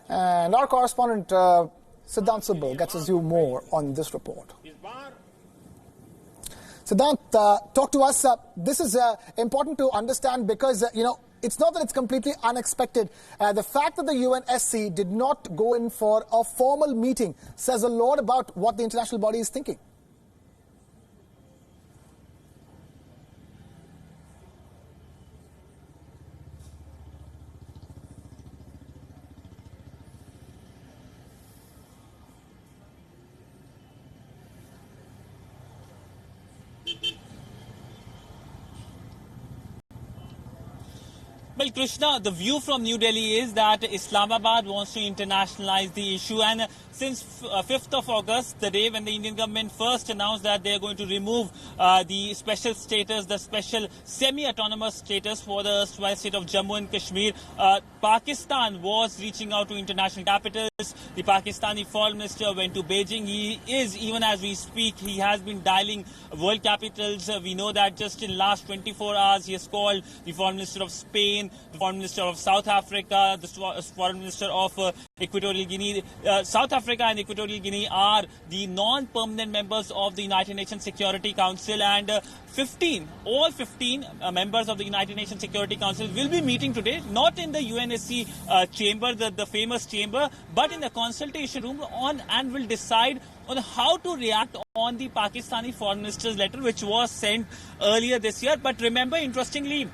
And our correspondent, Siddhant Subal, gets us you more on this report. Siddhant, talk to us. This is important to understand because, it's not that it's completely unexpected. The fact that the UNSC did not go in for a formal meeting says a lot about what the international body is thinking. Well, Krishna, the view from New Delhi is that Islamabad wants to internationalize the issue, and since 5th of August, the day when the Indian government first announced that they are going to remove the special status, the special semi-autonomous status for the state of Jammu and Kashmir, Pakistan was reaching out to international capitals. The Pakistani foreign minister went to Beijing. He is, even as we speak, he has been dialing world capitals. We know that just in last 24 hours, he has called the foreign minister of Spain, the foreign minister of South Africa, the foreign minister of Equatorial Guinea. South Africa and Equatorial Guinea are the non-permanent members of the United Nations Security Council, and all 15 members of the United Nations Security Council will be meeting today, not in the UNSC chamber, the famous chamber, but in the consultation room and will decide on how to react on the Pakistani foreign minister's letter, which was sent earlier this year. But remember, interestingly,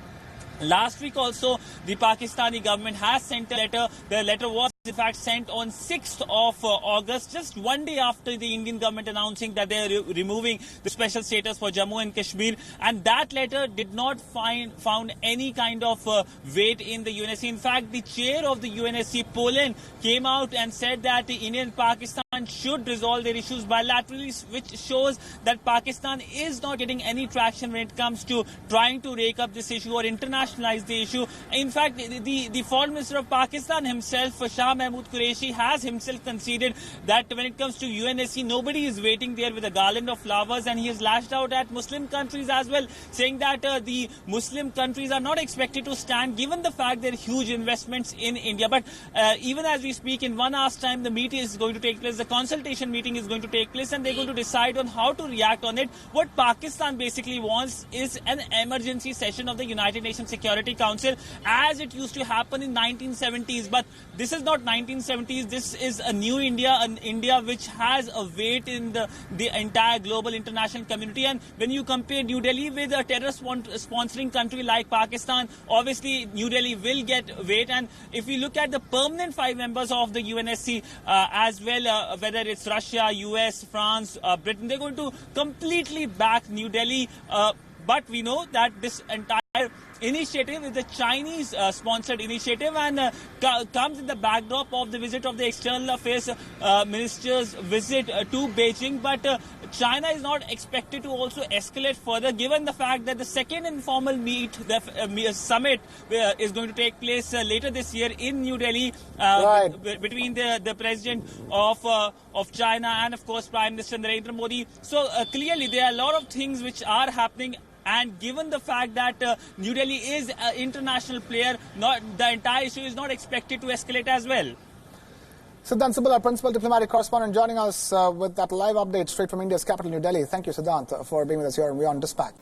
last week also, the Pakistani government has sent a letter. The letter was in fact sent on 6th of August, just one day after the Indian government announcing that they are removing the special status for Jammu and Kashmir. And that letter did not found any kind of weight in the UNSC. In fact, the chair of the UNSC, Poland, came out and said that the India and Pakistan should resolve their issues bilaterally, which shows that Pakistan is not getting any traction when it comes to trying to rake up this issue or internationalize the issue. In fact, the foreign minister of Pakistan himself, Shah Mahmood Qureshi, has himself conceded that when it comes to UNSC, nobody is waiting there with a garland of flowers, and he has lashed out at Muslim countries as well, saying that the Muslim countries are not expected to stand given the fact there are huge investments in India. But even as we speak, in 1 hour's time, the meeting is going to take place, the consultation meeting is going to take place, and they're going to decide on how to react on it. What Pakistan basically wants is an emergency session of the United Nations Security Council, as it used to happen in 1970s. But this is not 1970s. This is a new India, an India which has a weight in the entire global international community. And when you compare New Delhi with a terrorist sponsoring country like Pakistan, obviously New Delhi will get weight. And if we look at the permanent 5 members of the UNSC as well, whether it's Russia, US, France, Britain, they're going to completely back New Delhi. But we know that this entire initiative is a Chinese sponsored initiative, and comes in the backdrop of the visit of the External Affairs Minister's visit to Beijing. But China is not expected to also escalate further, given the fact that the second informal the summit is going to take place later this year in New Delhi, between the president of China and of course Prime Minister Narendra Modi. So clearly there are a lot of things which are happening. And given the fact that New Delhi is an international player, the entire issue is not expected to escalate as well. Siddhant Subal, our principal diplomatic correspondent, joining us with that live update straight from India's capital, New Delhi. Thank you, Siddhant, for being with us here on WION Dispatch.